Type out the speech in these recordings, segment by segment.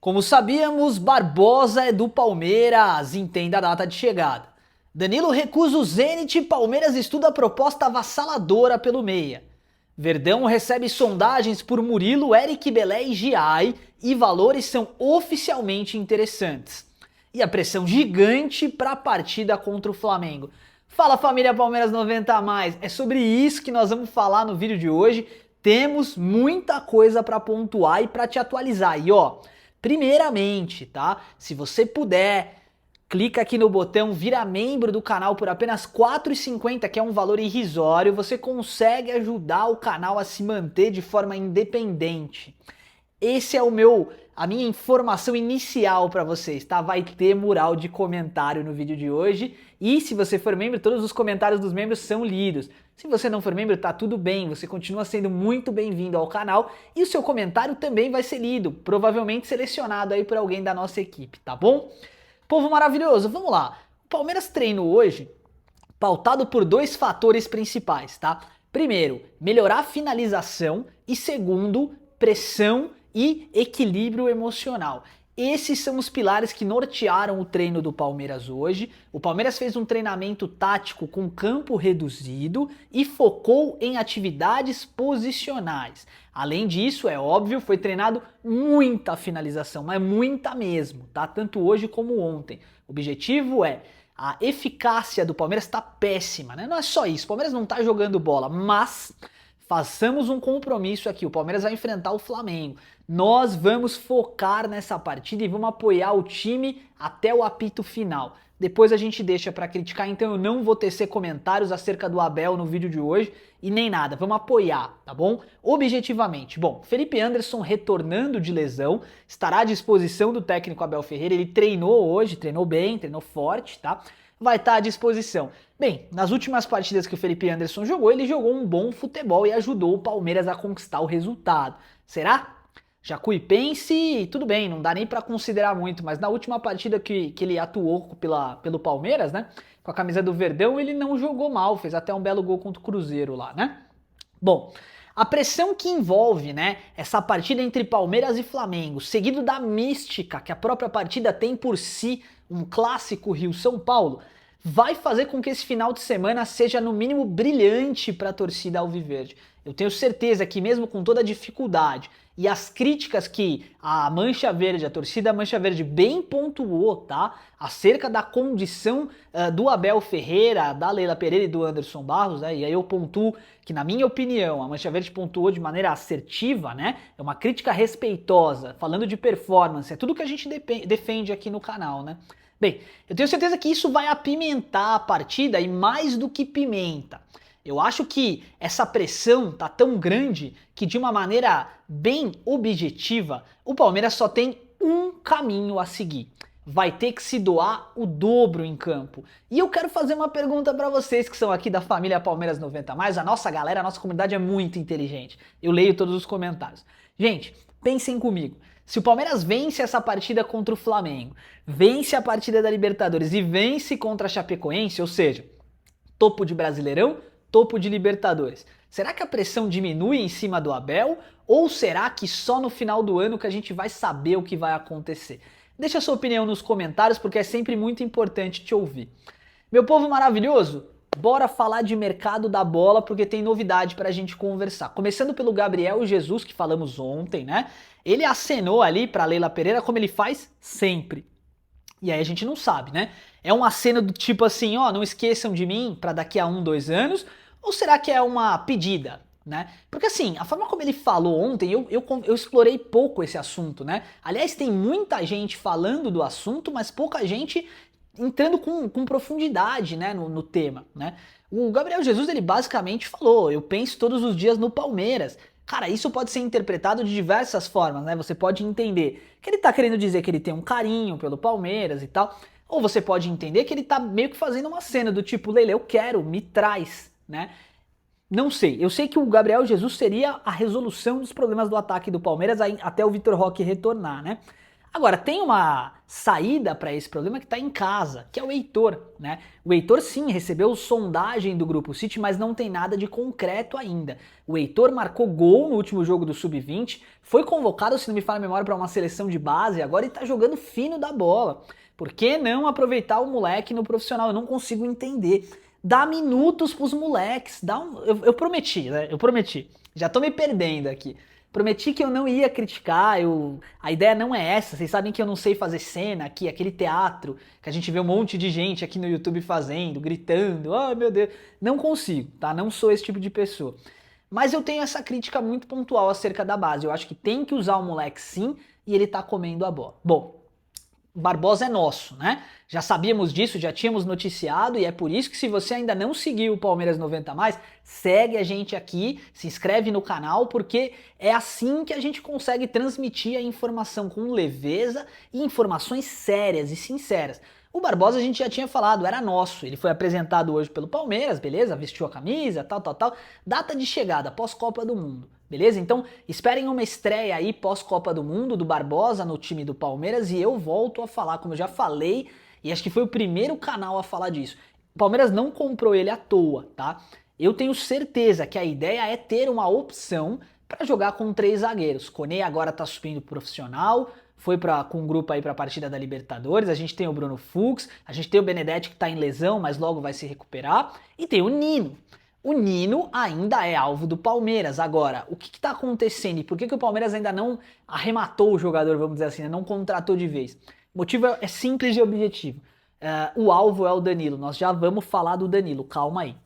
Como sabíamos, Barbosa é do Palmeiras, entenda a data de chegada. Danilo recusa o Zenit e Palmeiras estuda a proposta avassaladora pelo meia. Verdão recebe sondagens por Murilo, Eric Belé e Giai e valores são oficialmente interessantes. E a pressão gigante para a partida contra o Flamengo. Fala família Palmeiras 90+, é sobre isso que nós vamos falar no vídeo de hoje. Temos muita coisa para pontuar e para te atualizar. E ó, primeiramente, tá? Se você puder, clica aqui no botão vira membro do canal por apenas R$ 4,50, que é um valor irrisório. Você consegue ajudar o canal a se manter de forma independente. Esse é a minha informação inicial para vocês, tá? Vai ter mural de comentário no vídeo de hoje e se você for membro, todos os comentários dos membros são lidos. Se você não for membro, tá tudo bem, você continua sendo muito bem-vindo ao canal e o seu comentário também vai ser lido, provavelmente selecionado aí por alguém da nossa equipe, tá bom? Povo maravilhoso, vamos lá. O Palmeiras treinou hoje pautado por dois fatores principais, tá? Primeiro, melhorar a finalização e segundo, pressão e equilíbrio emocional. Esses são os pilares que nortearam o treino do Palmeiras hoje. O Palmeiras fez um treinamento tático com campo reduzido e focou em atividades posicionais. Além disso, é óbvio, foi treinado muita finalização, mas muita mesmo, tá? Tanto hoje como ontem. O objetivo é a eficácia do Palmeiras está péssima, né? Não é só isso, o Palmeiras não está jogando bola, mas façamos um compromisso aqui, o Palmeiras vai enfrentar o Flamengo. Nós vamos focar nessa partida e vamos apoiar o time até o apito final. Depois a gente deixa para criticar, então eu não vou tecer comentários acerca do Abel no vídeo de hoje e nem nada, vamos apoiar, tá bom? Objetivamente. Bom, Felipe Anderson retornando de lesão, estará à disposição do técnico Abel Ferreira, ele treinou hoje, treinou bem, treinou forte, tá? Vai estar à disposição. Bem, nas últimas partidas que o Felipe Anderson jogou, ele jogou um bom futebol e ajudou o Palmeiras a conquistar o resultado. Será? Jacuipense, tudo bem, não dá nem para considerar muito, mas na última partida que ele atuou pelo Palmeiras, né, com a camisa do Verdão, ele não jogou mal, fez até um belo gol contra o Cruzeiro lá, né? Bom, a pressão que envolve, né, essa partida entre Palmeiras e Flamengo, seguido da mística que a própria partida tem por si, um clássico Rio-São Paulo, vai fazer com que esse final de semana seja no mínimo brilhante para a torcida alviverde. Eu tenho certeza que mesmo com toda a dificuldade e as críticas que a Mancha Verde, a torcida Mancha Verde bem pontuou, tá? Acerca da condição do Abel Ferreira, da Leila Pereira e do Anderson Barros, né? E aí eu pontuo que, na minha opinião, a Mancha Verde pontuou de maneira assertiva, né? É uma crítica respeitosa, falando de performance, é tudo que a gente defende aqui no canal, né? Bem, eu tenho certeza que isso vai apimentar a partida e mais do que pimenta. Eu acho que essa pressão tá tão grande que de uma maneira bem objetiva, o Palmeiras só tem um caminho a seguir. Vai ter que se doar o dobro em campo. E eu quero fazer uma pergunta para vocês que são aqui da família Palmeiras 90+, a nossa galera, a nossa comunidade é muito inteligente. Eu leio todos os comentários. Gente, pensem comigo. Se o Palmeiras vence essa partida contra o Flamengo, vence a partida da Libertadores e vence contra a Chapecoense, ou seja, topo de Brasileirão, topo de Libertadores, será que a pressão diminui em cima do Abel ou será que só no final do ano que a gente vai saber o que vai acontecer? Deixa a sua opinião nos comentários porque é sempre muito importante te ouvir. Meu povo maravilhoso, bora falar de mercado da bola porque tem novidade pra gente conversar. Começando pelo Gabriel Jesus, que falamos ontem, né? Ele acenou ali pra Leila Pereira como ele faz sempre. E aí a gente não sabe, né? É um aceno do tipo assim, ó, não esqueçam de mim pra daqui a 1, 2 anos, ou será que é uma pedida, né? Porque assim, a forma como ele falou ontem, eu explorei pouco esse assunto, né? Aliás, tem muita gente falando do assunto, mas pouca gente entrando com profundidade, né, no tema, né? O Gabriel Jesus, ele basicamente falou, eu penso todos os dias no Palmeiras. Cara, isso pode ser interpretado de diversas formas, né? Você pode entender que ele tá querendo dizer que ele tem um carinho pelo Palmeiras e tal, ou você pode entender que ele tá meio que fazendo uma cena do tipo, Leila, eu quero, me traz, né? Não sei, eu sei que o Gabriel Jesus seria a resolução dos problemas do ataque do Palmeiras até o Vitor Roque retornar, né? Agora, tem uma saída para esse problema que está em casa, que é o Heitor, né? O Heitor sim recebeu sondagem do Grupo City, mas não tem nada de concreto ainda. O Heitor marcou gol no último jogo do Sub-20, foi convocado, se não me falha a memória, para uma seleção de base, agora ele está jogando fino da bola. Por que não aproveitar o moleque no profissional? Eu não consigo entender. Dá minutos pros moleques, eu prometi, né? Eu prometi. Já tô me perdendo aqui. Prometi que eu não ia criticar, a ideia não é essa, vocês sabem que eu não sei fazer cena aqui, aquele teatro que a gente vê um monte de gente aqui no YouTube fazendo, gritando, oh meu Deus, não consigo, tá? Não sou esse tipo de pessoa. Mas eu tenho essa crítica muito pontual acerca da base, eu acho que tem que usar o moleque sim, e ele tá comendo a bola. Bom, Barbosa é nosso, né? Já sabíamos disso, já tínhamos noticiado e é por isso que se você ainda não seguiu o Palmeiras 90+, segue a gente aqui, se inscreve no canal, porque é assim que a gente consegue transmitir a informação com leveza e informações sérias e sinceras. O Barbosa a gente já tinha falado, era nosso, ele foi apresentado hoje pelo Palmeiras, beleza? Vestiu a camisa, tal. Data de chegada, pós-Copa do Mundo. Beleza? Então esperem uma estreia aí pós-Copa do Mundo do Barbosa no time do Palmeiras e eu volto a falar, como eu já falei, e acho que foi o primeiro canal a falar disso. O Palmeiras não comprou ele à toa, tá? Eu tenho certeza que a ideia é ter uma opção para jogar com 3 zagueiros. Koné agora tá subindo profissional, foi com um grupo aí para a partida da Libertadores, a gente tem o Bruno Fux, a gente tem o Benedetti que tá em lesão, mas logo vai se recuperar, e tem o Nino. O Nino ainda é alvo do Palmeiras. Agora, o que está acontecendo e por que o Palmeiras ainda não arrematou o jogador, vamos dizer assim, né? Não contratou de vez? O motivo é simples e objetivo. O alvo é o Danilo. Nós já vamos falar do Danilo, calma aí.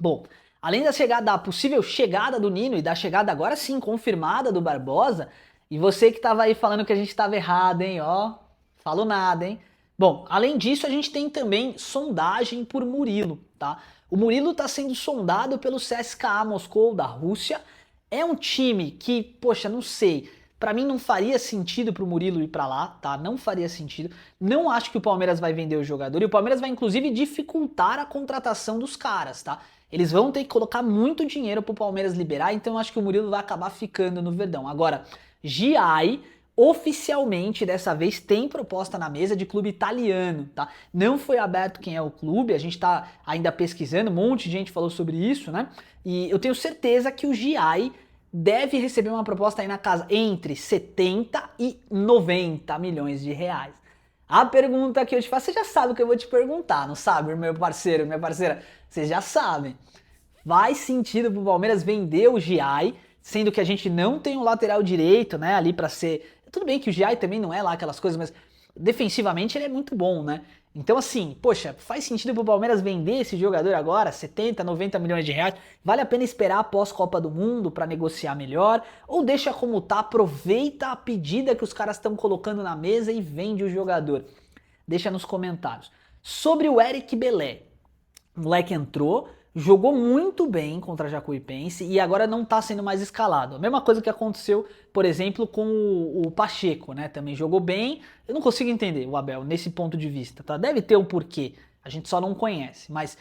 Bom, além da possível chegada do Nino e da chegada agora sim confirmada do Barbosa, e você que estava aí falando que a gente estava errado, hein? Ó, falou nada, hein? Bom, além disso, a gente tem também sondagem por Murilo, tá? O Murilo está sendo sondado pelo CSKA Moscou da Rússia. É um time que, poxa, não sei, para mim não faria sentido pro Murilo ir para lá, tá? Não faria sentido. Não acho que o Palmeiras vai vender o jogador e o Palmeiras vai inclusive dificultar a contratação dos caras, tá? Eles vão ter que colocar muito dinheiro pro Palmeiras liberar, então eu acho que o Murilo vai acabar ficando no Verdão. Agora, Giai oficialmente, dessa vez, tem proposta na mesa de clube italiano, tá? Não foi aberto quem é o clube, a gente tá ainda pesquisando, um monte de gente falou sobre isso, né? E eu tenho certeza que o Giai deve receber uma proposta aí na casa entre 70 e 90 milhões de reais. A pergunta que eu te faço, você já sabe o que eu vou te perguntar, não sabe, meu parceiro, minha parceira? Vocês já sabem. Faz sentido pro Palmeiras vender o Giai, sendo que a gente não tem um lateral direito, né, ali pra ser... Tudo bem que o Giai também não é lá aquelas coisas, mas defensivamente ele é muito bom, né? Então assim, poxa, faz sentido pro Palmeiras vender esse jogador agora, 70, 90 milhões de reais? Vale a pena esperar após Copa do Mundo para negociar melhor? Ou deixa como tá, aproveita a pedida que os caras estão colocando na mesa e vende o jogador? Deixa nos comentários. Sobre o Eric Belé, o moleque entrou, jogou muito bem contra a Jacuipense e agora não está sendo mais escalado. A mesma coisa que aconteceu, por exemplo, com o Pacheco, né? Também jogou bem. Eu não consigo entender o Abel nesse ponto de vista, tá? Deve ter um porquê, a gente só não conhece. Mas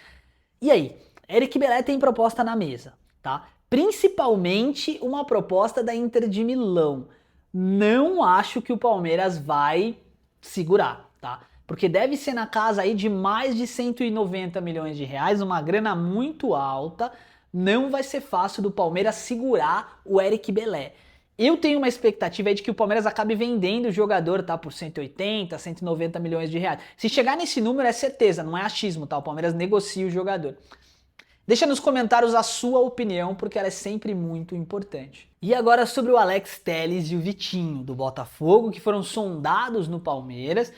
e aí? Eric Belé tem proposta na mesa, tá? Principalmente uma proposta da Inter de Milão. Não acho que o Palmeiras vai segurar, tá? Porque deve ser na casa aí de mais de 190 milhões de reais, uma grana muito alta. Não vai ser fácil do Palmeiras segurar o Eric Belé. Eu tenho uma expectativa aí de que o Palmeiras acabe vendendo o jogador, tá? Por 180, 190 milhões de reais. Se chegar nesse número é certeza, não é achismo, tá? O Palmeiras negocia o jogador. Deixa nos comentários a sua opinião, porque ela é sempre muito importante. E agora sobre o Alex Telles e o Vitinho, do Botafogo, que foram sondados no Palmeiras.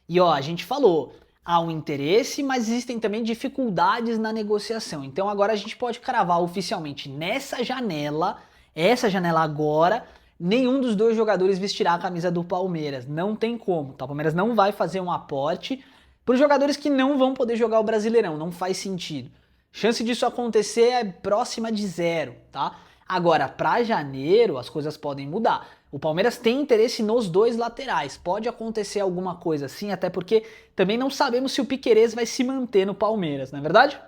E ó, a gente falou, há um interesse, mas existem também dificuldades na negociação. Então agora a gente pode cravar oficialmente nessa janela, essa janela agora, nenhum dos dois jogadores vestirá a camisa do Palmeiras. Não tem como, tá? O Palmeiras não vai fazer um aporte para os jogadores que não vão poder jogar o Brasileirão, não faz sentido. Chance disso acontecer é próxima de 0, tá? Agora, para janeiro, as coisas podem mudar. O Palmeiras tem interesse nos dois laterais. Pode acontecer alguma coisa assim, até porque também não sabemos se o Piquerez vai se manter no Palmeiras, não é verdade?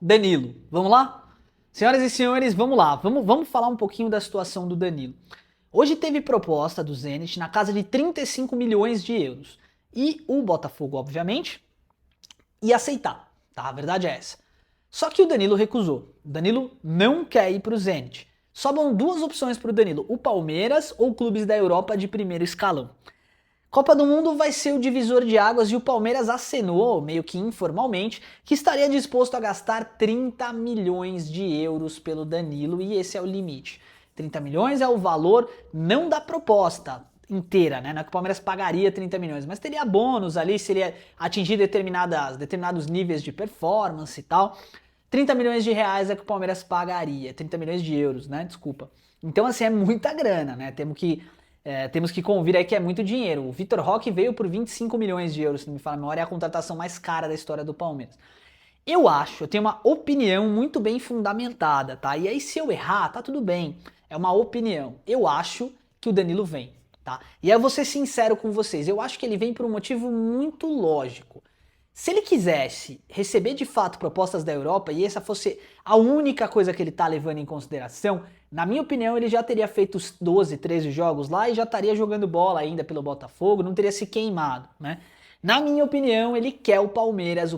Danilo, vamos lá? Senhoras e senhores, vamos lá. Vamos falar um pouquinho da situação do Danilo. Hoje teve proposta do Zenit na casa de 35 milhões de euros. E o Botafogo, obviamente, ia aceitar, tá? A verdade é essa. Só que o Danilo recusou. O Danilo não quer ir para o Zenit. Sobram duas opções para o Danilo, o Palmeiras ou clubes da Europa de primeiro escalão. Copa do Mundo vai ser o divisor de águas e o Palmeiras acenou, meio que informalmente, que estaria disposto a gastar 30 milhões de euros pelo Danilo e esse é o limite. 30 milhões é o valor não da proposta inteira, né? Não é que o Palmeiras pagaria 30 milhões, mas teria bônus ali se ele atingir determinados níveis de performance e tal. 30 milhões de reais é que o Palmeiras pagaria, 30 milhões de euros, né? Desculpa. Então, assim, é muita grana, né? Temos que convir aí que é muito dinheiro. O Vitor Roque veio por 25 milhões de euros, se não me fala a memória, é a contratação mais cara da história do Palmeiras. Eu tenho uma opinião muito bem fundamentada, tá? E aí se eu errar, tá tudo bem. É uma opinião. Eu acho que o Danilo vem, tá? E aí eu vou ser sincero com vocês. Eu acho que ele vem por um motivo muito lógico. Se ele quisesse receber de fato propostas da Europa e essa fosse a única coisa que ele tá levando em consideração, na minha opinião ele já teria feito os 12, 13 jogos lá e já estaria jogando bola ainda pelo Botafogo, não teria se queimado, né? Na minha opinião, ele quer o Palmeiras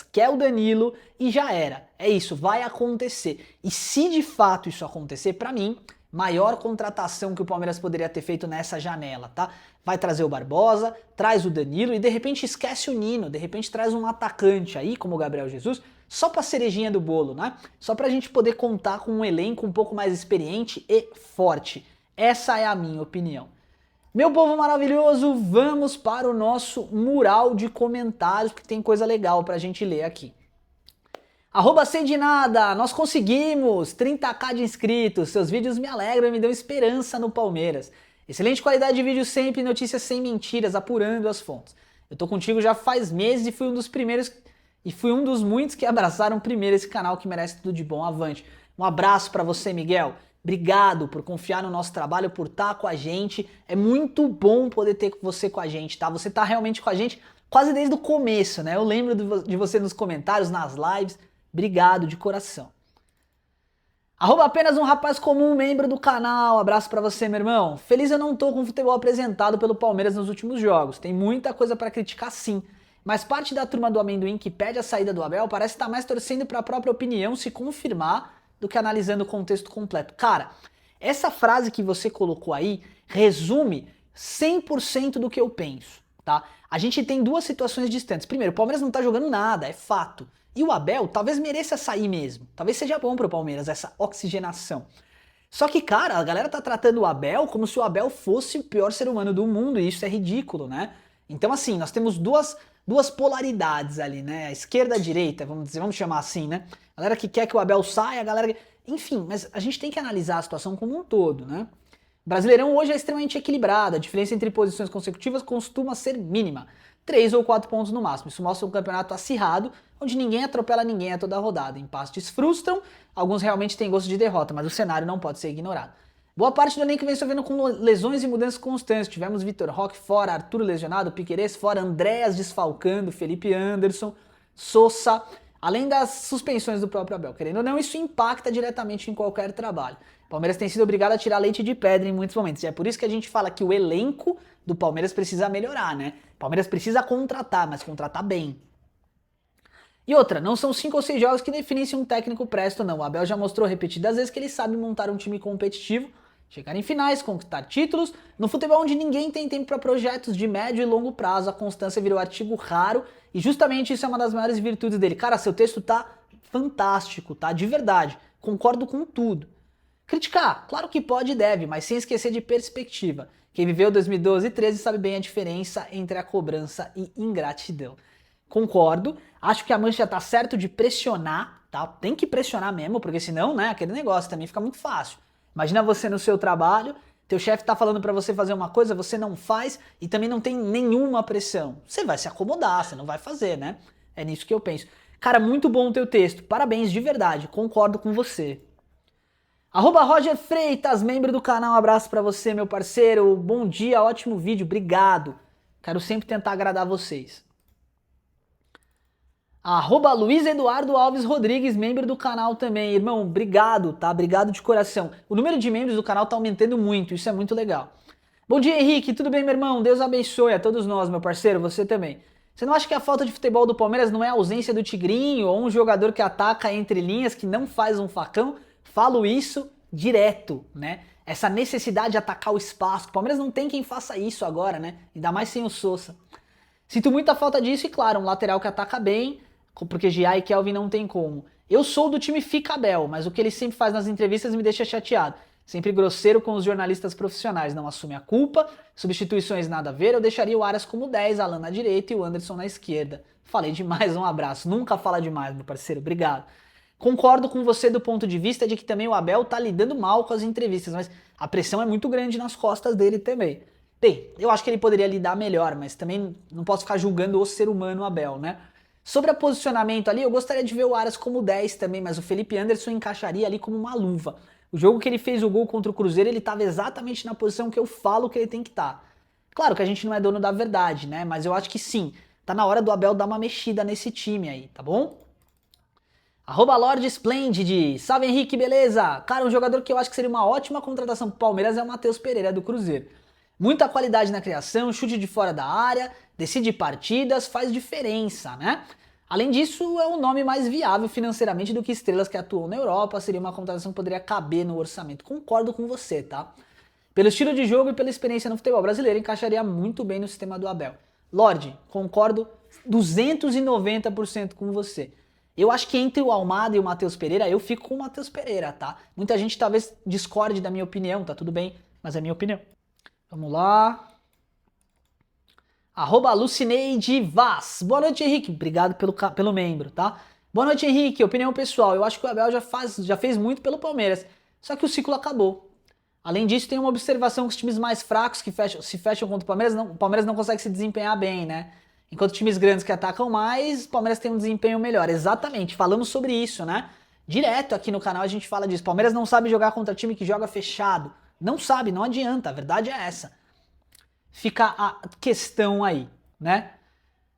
quer o Danilo e já era. É isso, vai acontecer. E se de fato isso acontecer, pra mim, maior contratação que o Palmeiras poderia ter feito nessa janela, tá? Vai trazer o Barbosa, traz o Danilo e de repente esquece o Nino, de repente traz um atacante aí, como o Gabriel Jesus, só pra cerejinha do bolo, né? Só pra gente poder contar com um elenco um pouco mais experiente e forte. Essa é a minha opinião. Meu povo maravilhoso, vamos para o nosso mural de comentários, porque tem coisa legal pra gente ler aqui. @sem de nada, nós conseguimos 30k de inscritos, seus vídeos me alegram e me dão esperança no Palmeiras. Excelente qualidade de vídeo sempre, notícias sem mentiras, apurando as fontes. Eu tô contigo já faz meses e fui um dos muitos que abraçaram primeiro esse canal que merece tudo de bom, avante. Um abraço pra você, Miguel. Obrigado por confiar no nosso trabalho, por estar com a gente. É muito bom poder ter você com a gente, tá? Você tá realmente com a gente quase desde o começo, né? Eu lembro de você nos comentários, nas lives. Obrigado de coração. @apenas um rapaz comum, membro do canal. Abraço pra você, meu irmão. Feliz eu não tô com o futebol apresentado pelo Palmeiras nos últimos jogos. Tem muita coisa pra criticar sim. Mas parte da turma do amendoim que pede a saída do Abel parece estar mais torcendo pra própria opinião se confirmar do que analisando o contexto completo. Cara, essa frase que você colocou aí resume 100% do que eu penso, tá? A gente tem duas situações distantes. Primeiro, o Palmeiras não tá jogando nada, é fato. E o Abel talvez mereça sair mesmo. Talvez seja bom pro Palmeiras essa oxigenação. Só que, cara, a galera tá tratando o Abel como se o Abel fosse o pior ser humano do mundo, e isso é ridículo, né? Então, assim, nós temos duas polaridades ali, né? A esquerda e a direita, vamos chamar assim, né? A galera que quer que o Abel saia, a galera que... Enfim, mas a gente tem que analisar a situação como um todo, né? O Brasileirão hoje é extremamente equilibrado, a diferença entre posições consecutivas costuma ser mínima. 3 ou 4 pontos no máximo. Isso mostra um campeonato acirrado, onde ninguém atropela ninguém a toda a rodada. Empates frustram, alguns realmente têm gosto de derrota, mas o cenário não pode ser ignorado. Boa parte do elenco vem sofrendo com lesões e mudanças constantes. Tivemos Vitor Roque fora, Arthur lesionado, Piquerez fora, Andréas desfalcando, Felipe Anderson, Sousa, além das suspensões do próprio Abel. Querendo ou não, isso impacta diretamente em qualquer trabalho. O Palmeiras tem sido obrigado a tirar leite de pedra em muitos momentos. E é por isso que a gente fala que o elenco do Palmeiras precisa melhorar, né? O Palmeiras precisa contratar, mas contratar bem. E outra, não são 5 ou 6 jogos que definem se um técnico presta ou não. O Abel já mostrou repetidas vezes que ele sabe montar um time competitivo, chegar em finais, conquistar títulos. No futebol onde ninguém tem tempo para projetos de médio e longo prazo, a constância virou artigo raro e justamente isso é uma das maiores virtudes dele. Cara, seu texto tá fantástico, tá? De verdade. Concordo com tudo. Criticar, claro que pode e deve, mas sem esquecer de perspectiva. Quem viveu 2012 e 13 sabe bem a diferença entre a cobrança e ingratidão. Concordo, acho que a Mancha tá certo de pressionar, tá? Tem que pressionar mesmo, porque senão, né, aquele negócio também fica muito fácil. Imagina você no seu trabalho, teu chefe tá falando pra você fazer uma coisa, você não faz e também não tem nenhuma pressão. Você vai se acomodar, você não vai fazer, né? É nisso que eu penso. Cara, muito bom o teu texto, parabéns de verdade, concordo com você. @Roger Freitas, membro do canal, um abraço pra você, meu parceiro, bom dia, ótimo vídeo, obrigado. Quero sempre tentar agradar vocês. Luiz Eduardo Alves Rodrigues, membro do canal também. Irmão, obrigado, tá? Obrigado de coração. O número de membros do canal tá aumentando muito, isso é muito legal. Bom dia, Henrique. Tudo bem, meu irmão? Deus abençoe a todos nós, meu parceiro, você também. Você não acha que a falta de futebol do Palmeiras não é a ausência do Tigrinho ou um jogador que ataca entre linhas, que não faz um facão? Falo isso direto, né? Essa necessidade de atacar o espaço. O Palmeiras não tem quem faça isso agora, né? Ainda mais sem o Sousa. Sinto muita falta disso e, claro, um lateral que ataca bem, porque Gia e Kelvin não tem como. Eu sou do time Ficabel, mas o que ele sempre faz nas entrevistas me deixa chateado. Sempre grosseiro com os jornalistas profissionais, não assume a culpa, substituições nada a ver, eu deixaria o Arias como 10, Alan na direita e o Anderson na esquerda. Falei demais, um abraço. Nunca fala demais, meu parceiro, obrigado. Concordo com você do ponto de vista de que também o Abel tá lidando mal com as entrevistas, mas a pressão é muito grande nas costas dele também. Bem, eu acho que ele poderia lidar melhor, mas também não posso ficar julgando o ser humano Abel, né? Sobre o posicionamento ali, eu gostaria de ver o Arias como 10 também, mas o Felipe Anderson encaixaria ali como uma luva. O jogo que ele fez o gol contra o Cruzeiro, ele estava exatamente na posição que eu falo que ele tem que estar. Claro que a gente não é dono da verdade, né? Mas eu acho que sim, tá na hora do Abel dar uma mexida nesse time aí, tá bom? Lord Splendid, salve Henrique, beleza? Cara, um jogador que eu acho que seria uma ótima contratação pro Palmeiras é o Matheus Pereira do Cruzeiro. Muita qualidade na criação, chute de fora da área, decide partidas, faz diferença, né? Além disso, é um nome mais viável financeiramente do que estrelas que atuam na Europa, seria uma contratação que poderia caber no orçamento. Concordo com você, tá? Pelo estilo de jogo e pela experiência no futebol brasileiro, encaixaria muito bem no sistema do Abel. Lorde, concordo 290% com você. Eu acho que entre o Almada e o Matheus Pereira, eu fico com o Matheus Pereira, tá? Muita gente talvez discorde da minha opinião, tá tudo bem, mas é a minha opinião. Vamos lá. Lucineide Vaz. Boa noite, Henrique. Obrigado pelo membro, tá? Boa noite, Henrique. Opinião pessoal. Eu acho que o Abel já fez muito pelo Palmeiras. Só que o ciclo acabou. Além disso, tem uma observação que os times mais fracos que se fecham contra o Palmeiras não consegue se desempenhar bem, né? Enquanto times grandes que atacam mais, o Palmeiras tem um desempenho melhor. Exatamente. Falamos sobre isso, né? Direto aqui no canal a gente fala disso. Palmeiras não sabe jogar contra time que joga fechado. Não sabe, não adianta. A verdade é essa. Fica a questão aí, né?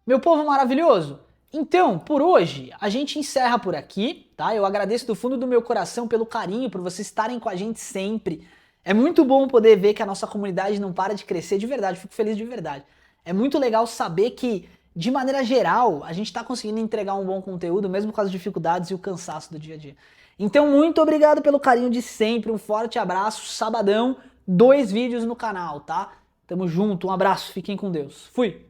Meu povo maravilhoso, então, por hoje, a gente encerra por aqui, tá? Eu agradeço do fundo do meu coração pelo carinho, por vocês estarem com a gente sempre. É muito bom poder ver que a nossa comunidade não para de crescer de verdade, fico feliz de verdade. É muito legal saber que, de maneira geral, a gente tá conseguindo entregar um bom conteúdo, mesmo com as dificuldades e o cansaço do dia a dia. Então, muito obrigado pelo carinho de sempre, um forte abraço, sabadão, 2 vídeos no canal, tá? Tamo junto, um abraço, fiquem com Deus. Fui!